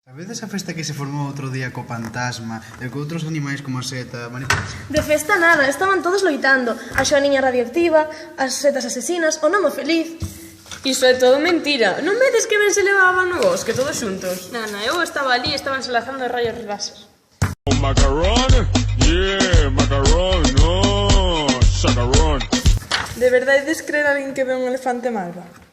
Sabedes a festa que se formou outro día co fantasma e co outros animais como a seta, mariposa? De festa nada, estaban todos loitando. A xoaniña radioactiva, as setas asesinas, o Nomo feliz. Iso é todo mentira. Non vedes que ben se levaban no bosque todos xuntos? Non, eu estaba ali e estaban se lanzando rayos láser. Macarrón, yeah, macarrón, no, sacarrón. De verdade creer alguén que ve un elefante malva?